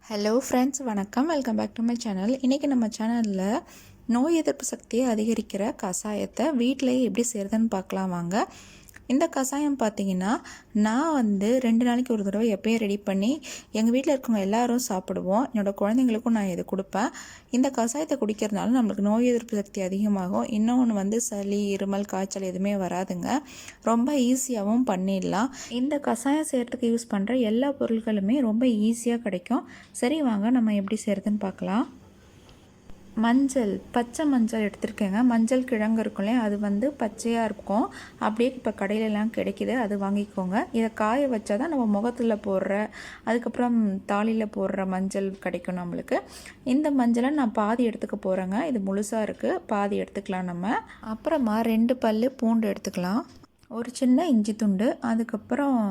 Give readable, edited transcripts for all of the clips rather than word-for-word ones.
Hello friends, வணக்கம். Welcome back to my channel. இன்றைக்கி நம்ம சேனலில் நோய் எதிர்ப்பு சக்தியை அதிகரிக்கிற கஷாயத்தை வீட்டிலேயே எப்படி செய்கிறதுன்னு பார்க்கலாம் வாங்க. இந்த கஷாயம் பார்த்திங்கன்னா நான் 2 நாளைக்கு ஒரு தடவை எப்பயும் ரெடி பண்ணி எங்கள் வீட்டில் இருக்கவங்க எல்லோரும் சாப்பிடுவோம். என்னோடய குழந்தைங்களுக்கும் நான் இது கொடுப்பேன். இந்த கஷாயத்தை குடிக்கிறதுனால நம்மளுக்கு நோய் எதிர்ப்பு சக்தி அதிகமாகும். இன்னொன்று சளி, இருமல், காய்ச்சல் எதுவுமே வராதுங்க. ரொம்ப ஈஸியாகவும் பண்ணிடலாம். இந்த கஷாயம் செய்கிறதுக்கு யூஸ் பண்ணுற எல்லா பொருட்களுமே ரொம்ப ஈஸியாக கிடைக்கும். சரி வாங்க நம்ம எப்படி செய்கிறதுன்னு பார்க்கலாம். மஞ்சள், பச்சை மஞ்சள் எடுத்துருக்கேங்க. மஞ்சள் கிழங்கு இருக்கும் இல்லையா, அது பச்சையாக இருக்கும். அப்படியே இப்போ கடையிலலாம் கிடைக்கிது, அது வாங்கிக்கோங்க. இதை காய வச்சா தான் நம்ம முகத்தில் போடுற, அதுக்கப்புறம் தாலியில் போடுற மஞ்சள் கிடைக்கும் நம்மளுக்கு. இந்த மஞ்சளை நான் பாதி எடுத்துக்க போகிறேங்க. இது முழுசாக இருக்குது, பாதி எடுத்துக்கலாம் நம்ம. அப்புறமா 2 பல் பூண்டு எடுத்துக்கலாம், ஒரு சின்ன இஞ்சி துண்டு, அதுக்கப்புறம்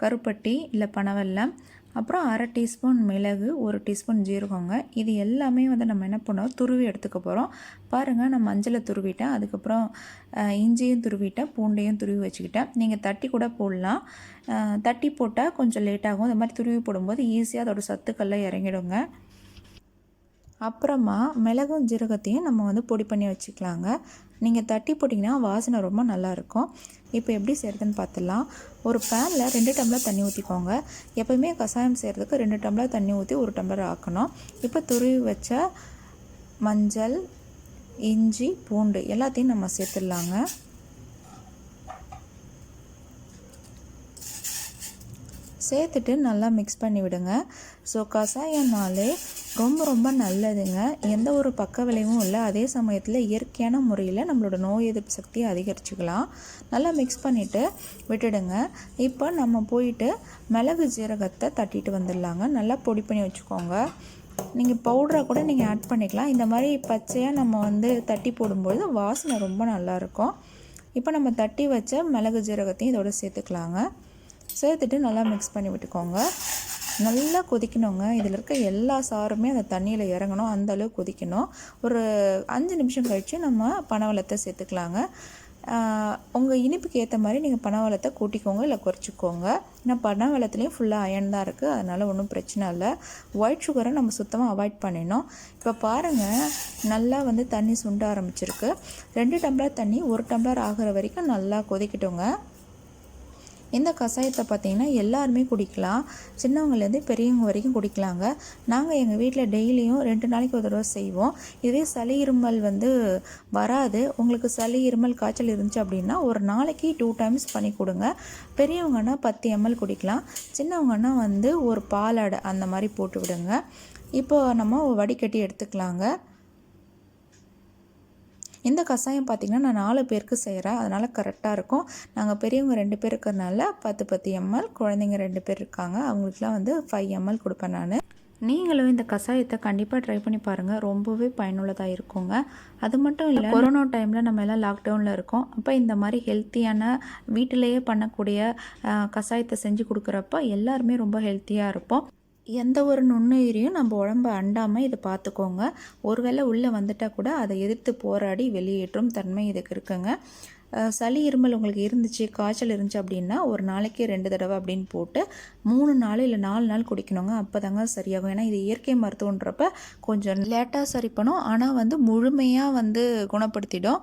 கருப்பட்டி இல்லை பனவெல்லம், அப்புறம் 1/2 டீஸ்பூன் மிளகு, 1 டீஸ்பூன் ஜீரகங்க. இது எல்லாமே நம்ம என்ன பண்ணோம், துருவி எடுத்துக்க போகிறோம். பாருங்கள், நான் மஞ்சளை துருவிட்டேன், அதுக்கப்புறம் இஞ்சியும் துருவிட்டேன், பூண்டையும் துருவி வச்சுக்கிட்டேன். நீங்கள் தட்டி கூட போடலாம். தட்டி போட்டால் கொஞ்சம் லேட்டாகும். இந்த மாதிரி துருவி போடும்போது ஈஸியாக அதோட சத்துக்கள்லாம் இறங்கிடுங்க. அப்புறமா மிளகும் ஜீரகத்தையும் நம்ம பொடி பண்ணி வச்சுக்கலாங்க. நீங்கள் தட்டி போட்டிங்கன்னா வாசனை ரொம்ப நல்லாயிருக்கும். இப்போ எப்படி செய்கிறதுன்னு பார்த்துடலாம். ஒரு பேனில் 2 டம்ளர் தண்ணி ஊற்றிக்கோங்க. எப்போயுமே கஷாயம் செய்கிறதுக்கு 2 டம்ளர் தண்ணி ஊற்றி 1 டம்ளர் ஆக்கணும். இப்போ துருவி வச்ச மஞ்சள், இஞ்சி, பூண்டு எல்லாத்தையும் நம்ம சேர்த்துடலாங்க. சேர்த்துட்டு நல்லா மிக்ஸ் பண்ணி விடுங்க. ஸோ கஷாயம்னாலே ரொம்ப நல்லதுங்க. எந்த ஒரு பக்க விளைவும் இல்லை. அதே சமயத்தில் இயற்கையான முறையில் நம்மளோட நோய் எதிர்ப்பு சக்தியை அதிகரிச்சுக்கலாம். நல்லா மிக்ஸ் பண்ணிவிட்டு விட்டுடுங்க. இப்போ நம்ம போயிட்டு மிளகு ஜீரகத்தை தட்டிட்டு வந்துடலாங்க. நல்லா பொடி பண்ணி வச்சுக்கோங்க. நீங்கள் பவுடரை கூட நீங்கள் ஆட் பண்ணிக்கலாம். இந்த மாதிரி பச்சையாக நம்ம தட்டி போடும்பொழுது வாசனை ரொம்ப நல்லாயிருக்கும். இப்போ நம்ம தட்டி வச்ச மிளகு ஜீரகத்தையும் இதோட சேர்த்துக்கலாங்க. சேர்த்துட்டு நல்லா மிக்ஸ் பண்ணி விட்டுக்கோங்க. நல்லா கொதிக்கணுங்க. இதில் இருக்க எல்லா சாருமே அந்த தண்ணியில் இறங்கணும், அந்தளவு கொதிக்கணும். ஒரு 5 நிமிஷம் கழித்து நம்ம பனவெல்லத்தை சேர்த்துக்கலாங்க. உங்கள் இனிப்புக்கு ஏற்ற மாதிரி நீங்கள் பனவெல்லத்தை கூட்டிக்கோங்க இல்லை குறைச்சிக்கோங்க. ஏன்னா பனவெல்லத்துலேயும் ஃபுல்லாக அயன் தான் இருக்குது, அதனால் ஒன்றும் பிரச்சனை இல்லை. ஒயிட் சுகரை நம்ம சுத்தமாக அவாய்ட் பண்ணிடணும். இப்போ பாருங்கள், நல்லா தண்ணி சுண்ட ஆரம்பிச்சிருக்கு. 2 டம்ளர் தண்ணி 1 டம்ளர் ஆகிற வரைக்கும் நல்லா கொதிக்கட்டுங்க. இந்த கஷாயத்தை பார்த்திங்கன்னா எல்லாருமே குடிக்கலாம். சின்னவங்கலேருந்து பெரியவங்க வரைக்கும் குடிக்கலாங்க. நாங்கள் எங்கள் வீட்டில் டெய்லியும் 2 நாளைக்கு ஒரு தடவை செய்வோம். இதே சளி இருமல் வராது. உங்களுக்கு சளி இருமல் காய்ச்சல் இருந்துச்சு அப்படின்னா ஒரு நாளைக்கு 2 டைம்ஸ் பண்ணி கொடுங்க. பெரியவங்கன்னா 10 ml குடிக்கலாம். சின்னவங்கன்னா ஒரு பாலாடை அந்த மாதிரி போட்டு விடுங்க. இப்போ நம்ம வடிகட்டி எடுத்துக்கலாங்க. இந்த கஷாயம் பார்த்திங்கன்னா நான் 4 பேருக்கு செய்கிறேன், அதனால் கரெக்டாக இருக்கும். நாங்கள் பெரியவங்க 2 பேர் இருக்கிறதுனால 10 ml, குழந்தைங்க 2 பேர் இருக்காங்க, அவங்களுக்குலாம் 5 ml கொடுப்பேன் நான். நீங்களும் இந்த கஷாயத்தை கண்டிப்பாக ட்ரை பண்ணி பாருங்கள். ரொம்பவே பயனுள்ளதாக இருக்குங்க. அது மட்டும் இல்லை, கொரோனா டைமில் நம்ம எல்லாம் லாக்டவுனில் இருக்கோம். அப்போ இந்த மாதிரி ஹெல்த்தியான வீட்டிலையே பண்ணக்கூடிய கஷாயத்தை செஞ்சு கொடுக்குறப்ப எல்லாருமே ரொம்ப ஹெல்த்தியாக இருப்போம். எந்த ஒரு நுண்ணுயிரியும் நம்ம உடம்பை அண்டாமல் இதை பார்த்துக்கோங்க. ஒருவேளை உள்ளே வந்துட்டால் கூட அதை எதிர்த்து போராடி வெளியேற்றும் தன்மை இதுக்கு இருக்குங்க. சளி இருமல் உங்களுக்கு இருந்துச்சு, காய்ச்சல் இருந்துச்சு அப்படின்னா ஒரு நாளைக்கு 2 தடவை அப்படின்னு போட்டு 3 நாள் இல்லை 4 நாள் குடிக்கணுங்க. அப்போ தாங்க சரியாகும். ஏன்னா இது இயற்கை மருத்துவன்றப்ப கொஞ்சம் லேட்டாக சரி பண்ணும், ஆனால் முழுமையாக குணப்படுத்திடும்.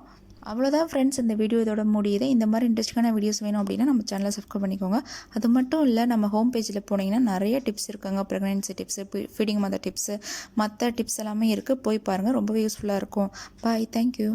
அவ்வளோதான் ஃப்ரெண்ட்ஸ், இந்த வீடியோ இதோட முடியுது. இந்த மாதிரி இன்ட்ரெஸ்டிங்கான வீடியோஸ் வேணும் அப்படின்னா நம்ம சேனலை சப்ஸ்கிரைப் பண்ணிக்கோங்க. அது மட்டும் இல்லை, நம்ம ஹோம் பேஜில் போனீங்கன்னா நிறைய டிப்ஸ் இருக்குங்க. Pregnancy tips, feeding mother tips, மற்ற டிப்ஸ் எல்லாமே இருக்குது. போய் பாருங்கள், ரொம்பவே யூஸ்ஃபுல்லாக இருக்கும். Bye, thank you.